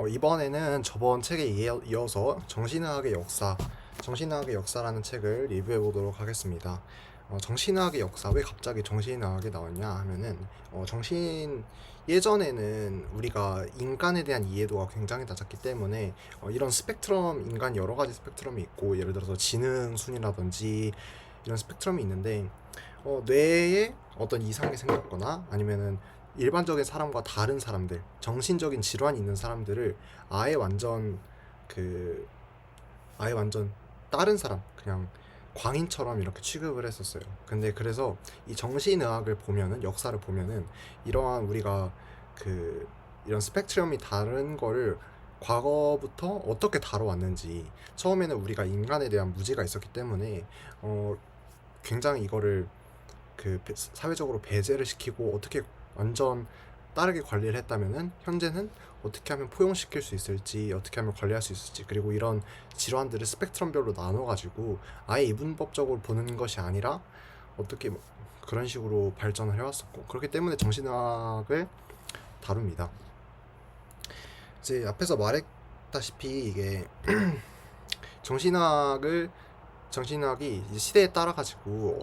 이번에는 저번 책에 이어서 정신의학의 역사라는 책을 리뷰해 보도록 하겠습니다. 정신의학의 역사, 왜 갑자기 정신의학이 나왔냐 하면은, 예전에는 우리가 인간에 대한 이해도가 굉장히 낮았기 때문에, 이런 인간 여러 가지 스펙트럼이 있고, 예를 들어서 지능순이라든지 이런 스펙트럼이 있는데, 뇌에 어떤 이상이 생겼거나 아니면은 일반적인 사람과 다른 사람들, 정신적인 질환이 있는 사람들을 아예 완전 그 아예 완전 다른 사람, 그냥 광인처럼 이렇게 취급을 했었어요. 근데 그래서 이 정신의학을 보면은, 역사를 보면은, 이러한 우리가 그 이런 스펙트럼이 다른 거를 과거부터 어떻게 다뤄왔는지, 처음에는 우리가 인간에 대한 무지가 있었기 때문에 굉장히 이거를 사회적으로 배제를 시키고 어떻게 완전 빠르게 관리를 했다면은, 현재는 어떻게 하면 포용시킬 수 있을지, 어떻게 하면 관리할 수 있을지, 그리고 이런 질환들을 스펙트럼별로 나눠가지고 아예 이분법적으로 보는 것이 아니라 어떻게 그런 식으로 발전을 해왔었고, 그렇기 때문에 정신의학을 다룹니다. 이제 앞에서 말했다시피 이게 정신의학을 정신의학이 이제 시대에 따라 가지고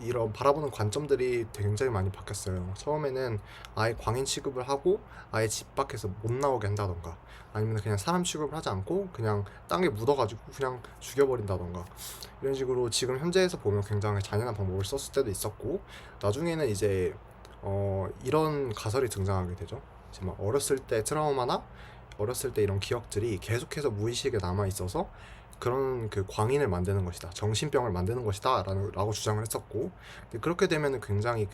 이런 바라보는 관점들이 굉장히 많이 바뀌었어요. 처음에는 아예 광인 취급을 하고 아예 집 밖에서 못 나오게 한다던가, 아니면 그냥 사람 취급을 하지 않고 그냥 땅에 묻어가지고 그냥 죽여버린다던가, 이런 식으로 지금 현재에서 보면 굉장히 잔인한 방법을 썼을 때도 있었고, 나중에는 이제 이런 가설이 등장하게 되죠. 이제 막 어렸을 때 트라우마나 어렸을 때 이런 기억들이 계속해서 무의식에 남아 있어서 그런 광인을 만드는 것이다, 정신병을 만드는 것이다 라고 주장을 했었고, 근데 그렇게 되면은 굉장히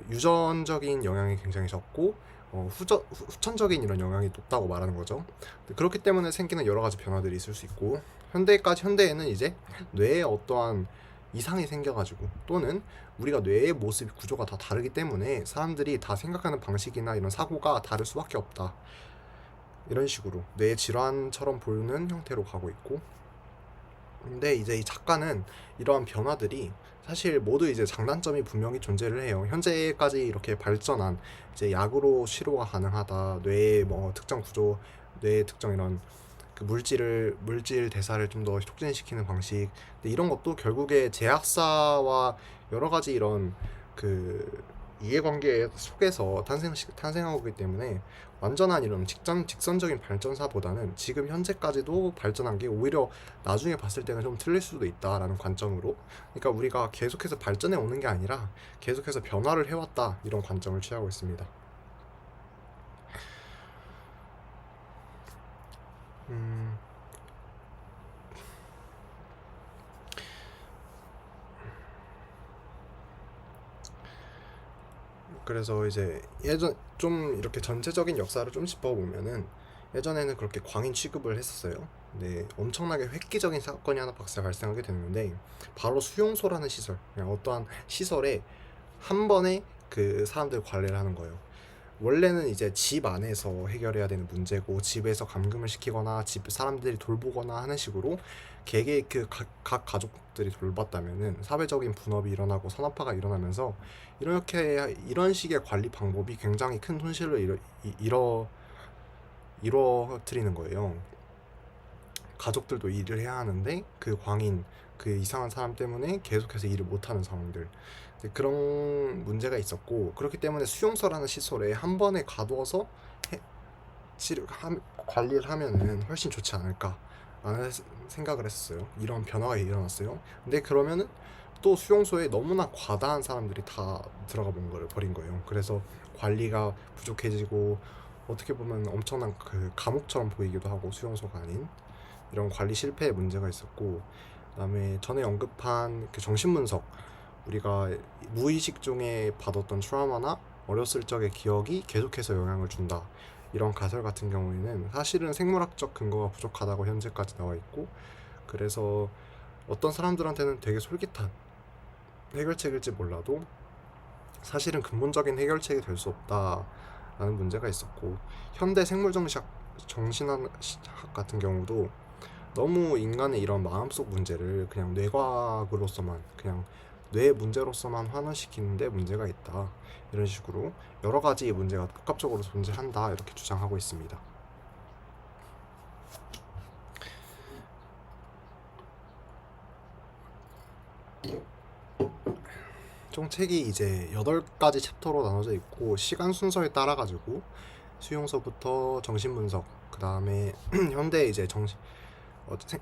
유전적인 영향이 굉장히 적고 후천적인 이런 영향이 높다고 말하는 거죠. 그렇기 때문에 생기는 여러 가지 변화들이 있을 수 있고, 현대에는 이제 뇌에 어떠한 이상이 생겨가지고, 또는 우리가 뇌의 모습 구조가 다 다르기 때문에 사람들이 다 생각하는 방식이나 이런 사고가 다를 수밖에 없다, 이런 식으로 뇌 질환처럼 보이는 형태로 가고 있고. 근데 이제 이 작가는 이러한 변화들이 사실 모두 이제 장단점이 분명히 존재를 해요. 현재까지 이렇게 발전한, 이제 약으로 치료가 가능하다, 뇌의 특정 구조, 뇌의 특정 이런 물질 대사를 좀 더 촉진시키는 방식, 근데 이런 것도 결국에 제약사와 여러 가지 이런 그 이해관계 속에서 탄생하고 있기 때문에, 완전한 이런 직선적인 발전사보다는 지금 현재까지도 발전한 게 오히려 나중에 봤을 때는 좀 틀릴 수도 있다라는 관점으로, 그러니까 우리가 계속해서 발전해 오는 게 아니라 계속해서 변화를 해왔다, 이런 관점을 취하고 있습니다. 음, 그래서 이제 예전 좀 이렇게 전체적인 역사를 좀 짚어보면은, 예전에는 그렇게 광인 취급을 했었어요. 근데 엄청나게 획기적인 사건이 하나 발생하게 됐는데, 바로 수용소라는 시설, 그냥 어떠한 시설에 한 번에 그 사람들 관리를 하는 거예요. 원래는 이제 집 안에서 해결해야 되는 문제고, 집에서 감금을 시키거나 집 사람들이 돌보거나 하는 식으로 개개의 각 가족들이 돌봤다면은 사회적인 분업이 일어나고 산업화가 일어나면서, 이런 식의 관리 방법이 굉장히 큰 손실을 이뤄뜨리는 거예요. 가족들도 일을 해야 하는데 그 이상한 사람 때문에 계속해서 일을 못하는 상황들, 그런 문제가 있었고, 그렇기 때문에 수용소라는 시설에 한 번에 가두어서 치료, 관리를 하면은 훨씬 좋지 않을까 라는 생각을 했어요. 이런 변화가 일어났어요. 근데 그러면은 또 수용소에 너무나 과다한 사람들이 다 들어가 버린 거예요. 그래서 관리가 부족해지고, 어떻게 보면 엄청난 감옥처럼 보이기도 하고, 수용소가 아닌 이런 관리 실패의 문제가 있었고, 그다음에 전에 언급한 정신분석, 우리가 무의식 중에 받았던 트라우마나 어렸을 적의 기억이 계속해서 영향을 준다, 이런 가설 같은 경우에는 사실은 생물학적 근거가 부족하다고 현재까지 나와 있고, 그래서 어떤 사람들한테는 되게 솔깃한 해결책일지 몰라도 사실은 근본적인 해결책이 될 수 없다라는 문제가 있었고, 현대 정신학 같은 경우도 너무 인간의 이런 마음속 문제를 그냥 뇌과학으로서만, 그냥 뇌 문제로서만 환원시키는데 문제가 있다, 이런 식으로 여러 가지 문제가 복합적으로 존재한다, 이렇게 주장하고 있습니다. 총 책이 이제 8가지 챕터로 나눠져 있고 시간 순서에 따라 가지고 수용소부터 정신분석, 그 다음에 현대 이제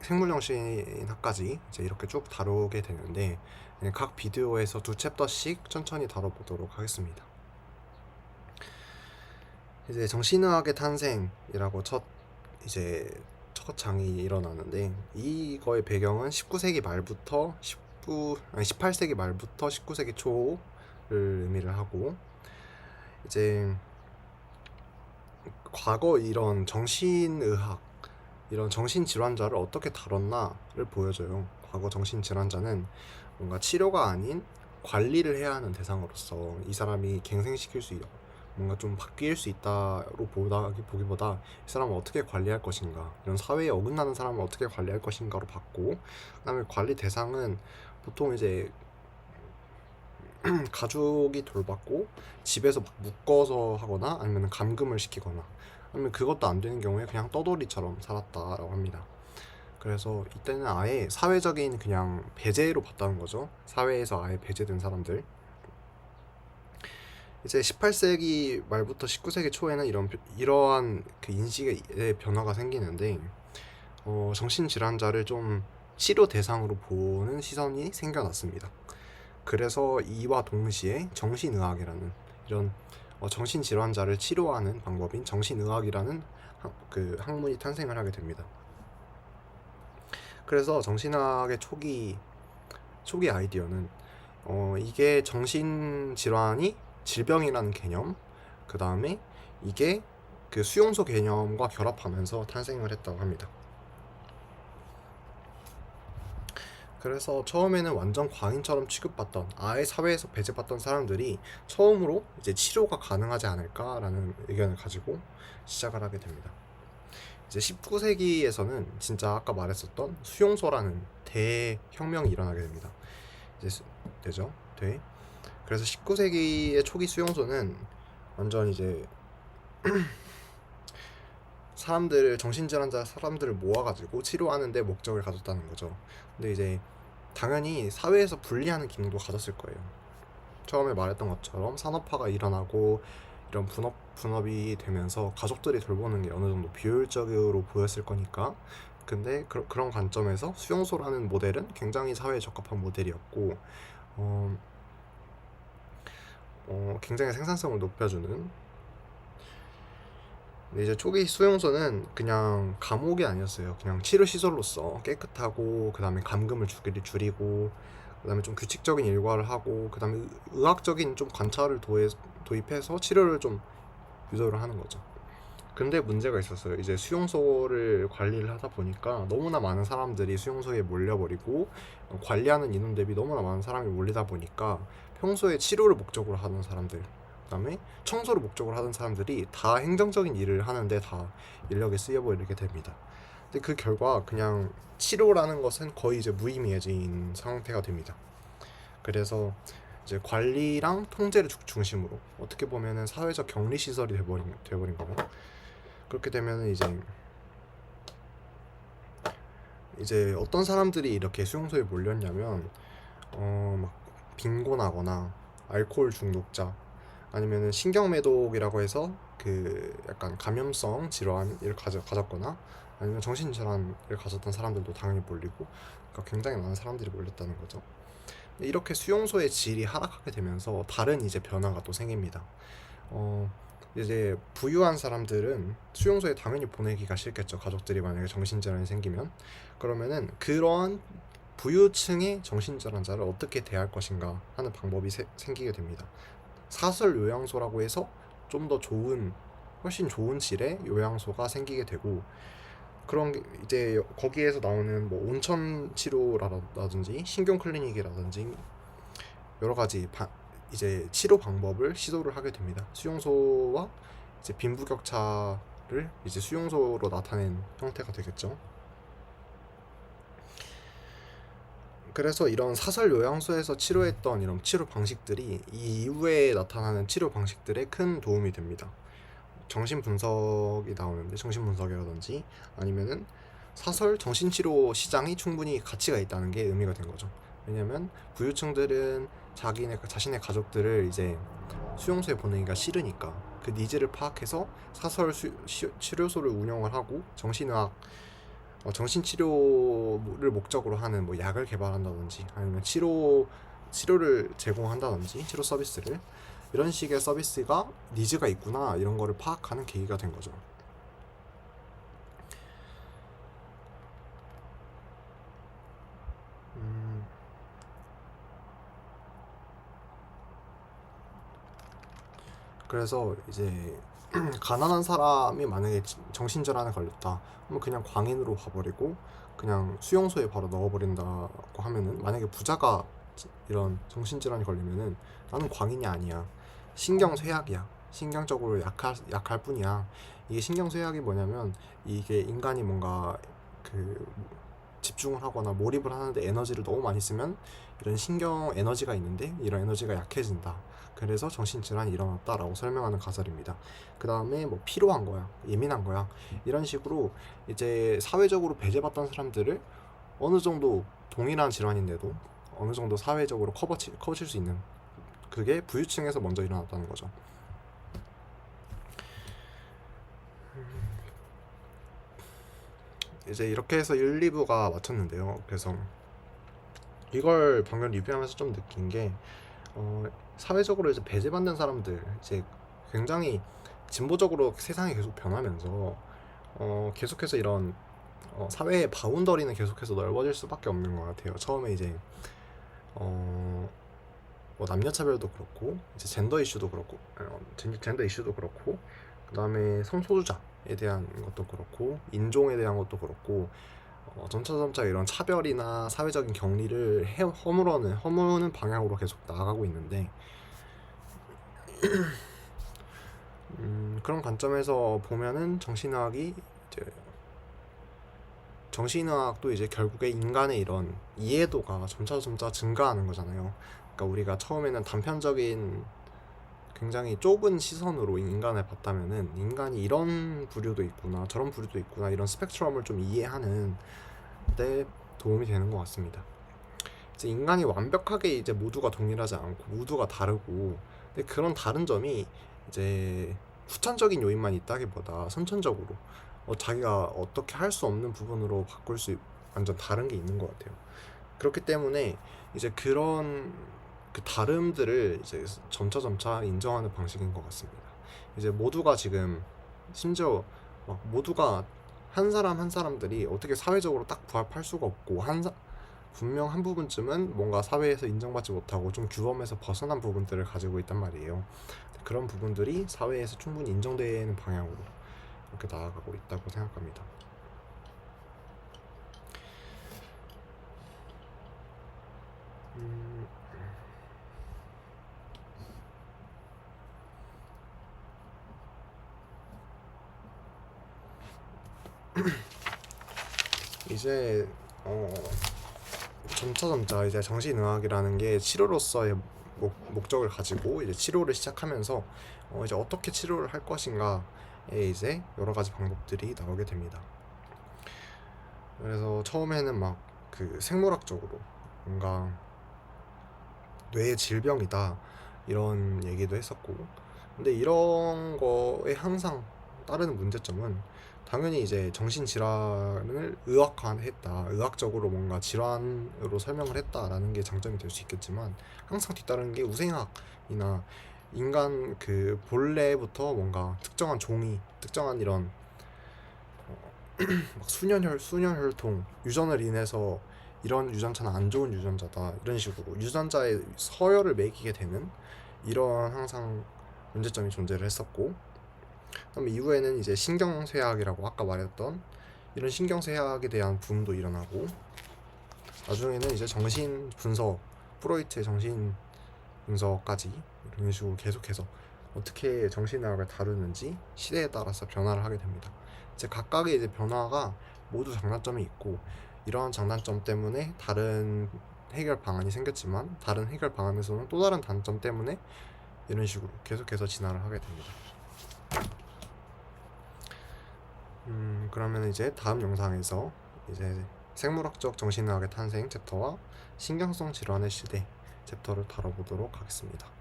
생물정신학까지 이제 이렇게 쭉 다루게 되는데, 각 비디오에서 2챕터씩 천천히 다뤄보도록 하겠습니다. 이제 정신의학의 탄생이라고 첫 장이 일어나는데, 이거의 배경은 19세기 말부터 18세기 말부터 19세기 초를 의미를 하고, 이제 과거 이런 정신의학, 이런 정신질환자를 어떻게 다뤘나를 보여줘요. 과거 정신질환자는 뭔가 치료가 아닌 관리를 해야 하는 대상으로서 이 사람이 갱생시킬 수 있다, 뭔가 좀 바뀔 수 있다로 보기보다 이 사람을 어떻게 관리할 것인가, 이런 사회에 어긋나는 사람을 어떻게 관리할 것인가로 봤고, 그다음에 관리 대상은 보통 이제 가족이 돌봤고 집에서 막 묶어서 하거나 아니면 감금을 시키거나, 아니면 그것도 안 되는 경우에 그냥 떠돌이처럼 살았다라고 합니다. 그래서 이때는 아예 사회적인 그냥 배제로 봤다는 거죠. 사회에서 아예 배제된 사람들. 이제 18세기 말부터 19세기 초에는 이러한 그 인식의 변화가 생기는데, 정신질환자를 좀 치료 대상으로 보는 시선이 생겨났습니다. 그래서 이와 동시에 정신의학이라는 이런 정신질환자를 치료하는 방법인 정신의학이라는 그 학문이 탄생을 하게 됩니다. 그래서 정신의학의 초기 아이디어는 이게 정신질환이 질병이라는 개념, 그 다음에 이게 그 수용소 개념과 결합하면서 탄생을 했다고 합니다. 그래서 처음에는 완전 광인처럼 취급받던, 아예 사회에서 배제받던 사람들이 처음으로 이제 치료가 가능하지 않을까라는 의견을 가지고 시작을 하게 됩니다. 이제 19세기에서는 진짜 아까 말했었던 수용소라는 대혁명이 일어나게 됩니다. 이제 되죠? 그래서 19세기의 초기 수용소는 완전 이제 정신질환자 사람들을 모아가지고 치료하는 데 목적을 가졌다는 거죠. 근데 이제 당연히 사회에서 분리하는 기능도 가졌을 거예요. 처음에 말했던 것처럼 산업화가 일어나고 이런 분업이 되면서 가족들이 돌보는 게 어느 정도 비효율적으로 보였을 거니까. 근데 그런 관점에서 수용소라는 모델은 굉장히 사회에 적합한 모델이었고, 굉장히 생산성을 높여주는. 근데 이제 초기 수용소는 그냥 감옥이 아니었어요. 그냥 치료 시설로서 깨끗하고, 그 다음에 감금을 줄이고, 그 다음에 좀 규칙적인 일과를 하고, 그 다음에 의학적인 좀 관찰을 도입해서 치료를 좀 유도를 하는 거죠. 근데 문제가 있었어요. 이제 수용소를 관리를 하다 보니까 너무나 많은 사람들이 수용소에 몰려버리고, 관리하는 인원 대비 너무나 많은 사람이 몰리다 보니까 평소에 치료를 목적으로 하는 사람들, 그다음에 청소를 목적으로 하는 사람들이 다 행정적인 일을 하는데 다 인력이 쓰여버리게 됩니다. 근데 그 결과 그냥 치료라는 것은 거의 이제 무의미해진 상태가 됩니다. 그래서 이제 관리랑 통제를 중심으로 어떻게 보면은 사회적 격리 시설이 돼버린 거고, 그렇게 되면 이제 어떤 사람들이 이렇게 수용소에 몰렸냐면, 막 빈곤하거나 알코올 중독자, 아니면은 신경매독이라고 해서 그 약간 감염성 질환을 가졌거나, 아니면 정신질환을 가졌던 사람들도 당연히 몰리고, 그러니까 굉장히 많은 사람들이 몰렸다는 거죠. 이렇게 수용소의 질이 하락하게 되면서 다른 이제 변화가 또 생깁니다. 이제 부유한 사람들은 수용소에 당연히 보내기가 싫겠죠. 가족들이 만약에 정신질환이 생기면. 그러면은 그러한 부유층의 정신질환자를 어떻게 대할 것인가 하는 방법이 생기게 됩니다. 사설 요양소라고 해서 좀 더 훨씬 좋은 질의 요양소가 생기게 되고, 그런 게 이제 거기에서 나오는 뭐 온천 치료라든지 신경 클리닉이라든지 여러 가지 이제 치료 방법을 시도를 하게 됩니다. 수용소와 이제 빈부격차를 이제 수용소로 나타낸 형태가 되겠죠. 그래서 이런 사설 요양소에서 치료했던 이런 치료 방식들이 이 이후에 나타나는 치료 방식들에 큰 도움이 됩니다. 정신분석이 나오는데, 정신분석이라든지 아니면은 사설 정신치료 시장이 충분히 가치가 있다는 게 의미가 된 거죠. 왜냐면 부유층들은 자신의 가족들을 이제 수용소에 보내기가 싫으니까 그 니즈를 파악해서 사설 치료소를 운영을 하고 정신치료를 목적으로 하는 뭐 약을 개발한다든지 아니면 치료를 제공한다든지 치료 서비스를 이런 식의 서비스가 니즈가 있구나 이런 거를 파악하는 계기가 된 거죠. 그래서 이제 가난한 사람이 만약에 정신질환에 걸렸다 그러면 그냥 광인으로 봐버리고 그냥 수용소에 바로 넣어버린다고 하면은, 만약에 부자가 이런 정신질환이 걸리면은 나는 광인이 아니야, 신경쇠약이야, 신경적으로 약할 뿐이야. 이게 신경쇠약이 뭐냐면, 이게 인간이 뭔가 그 집중을 하거나 몰입을 하는데 에너지를 너무 많이 쓰면 이런 신경 에너지가 있는데 이런 에너지가 약해진다, 그래서 정신질환이 일어났다라고 설명하는 가설입니다. 그 다음에 뭐 피로한 거야, 예민한 거야, 이런 식으로 이제 사회적으로 배제받던 사람들을 어느 정도 동일한 질환인데도 어느 정도 사회적으로 커버칠 수 있는, 그게 부유층에서 먼저 일어났다는 거죠. 이제 이렇게 해서 1, 2부가 마쳤는데요. 그래서 이걸 방금 리뷰하면서 좀 느낀 게 사회적으로 이제 배제받는 사람들, 이제 굉장히 진보적으로 세상이 계속 변하면서 계속해서 이런 사회의 바운더리는 계속해서 넓어질 수밖에 없는 것 같아요. 처음에 이제 뭐 남녀차별도 그렇고 이제 젠더 이슈도 그렇고 젠더 이슈도 그렇고 그 다음에 성소수자에 대한 것도 그렇고 인종에 대한 것도 그렇고 점차 이런 차별이나 사회적인 격리를 허무는 방향으로 계속 나아가고 있는데, 그런 관점에서 보면은 정신의학도 이제 결국에 인간의 이런 이해도가 점차 증가하는 거잖아요. 그러니까 우리가 처음에는 단편적인 굉장히 좁은 시선으로 인간을 봤다면은, 인간이 이런 부류도 있구나 저런 부류도 있구나 이런 스펙트럼을 좀 이해하는 데 도움이 되는 것 같습니다. 이제 인간이 완벽하게 이제 모두가 동일하지 않고 모두가 다르고, 근데 그런 다른 점이 이제 후천적인 요인만 있다기보다 선천적으로 자기가 어떻게 할 수 없는 부분으로 완전 다른 게 있는 것 같아요. 그렇기 때문에 이제 그런 그 다름들을 이제 점차 인정하는 방식인 것 같습니다. 이제 모두가 지금 심지어 모두가 한 사람 한 사람들이 어떻게 사회적으로 딱 부합할 수가 없고, 분명 한 부분쯤은 뭔가 사회에서 인정받지 못하고 좀 규범에서 벗어난 부분들을 가지고 있단 말이에요. 그런 부분들이 사회에서 충분히 인정되는 방향으로 이렇게 나아가고 있다고 생각합니다. 이제 점차 이제 정신의학이라는 게 치료로서의 목적을 가지고 이제 치료를 시작하면서 이제 어떻게 치료를 할 것인가에 이제 여러 가지 방법들이 나오게 됩니다. 그래서 처음에는 막 그 생물학적으로 뭔가 뇌의 질병이다 이런 얘기도 했었고, 근데 이런 거에 항상 따르는 문제점은 당연히 이제 정신질환을 의학화했다, 의학적으로 뭔가 질환으로 설명을 했다라는 게 장점이 될 수 있겠지만, 항상 뒤따르는 게 우생학이나 인간 그 본래부터 뭔가 특정한 이런 막 수년혈통 유전을 인해서 이런 유전자는 안 좋은 유전자다 이런 식으로 유전자에 서열을 매기게 되는 이런 항상 문제점이 존재를 했었고, 그다음에 이후에는 이제 신경쇠약이라고 아까 말했던 이런 신경쇠약에 대한 붐도 일어나고, 나중에는 이제 정신 분석, 프로이트의 정신 분석까지 이런 식으로 계속해서 어떻게 정신의학을 다루는지 시대에 따라서 변화를 하게 됩니다. 이제 각각의 이제 변화가 모두 장단점이 있고, 이러한 장단점 때문에 다른 해결 방안이 생겼지만 다른 해결 방안에서는 또 다른 단점 때문에 이런 식으로 계속해서 진화를 하게 됩니다. 그러면 이제 다음 영상에서 이제 생물학적 정신의학의 탄생 챕터와 신경성 질환의 시대 챕터를 다뤄보도록 하겠습니다.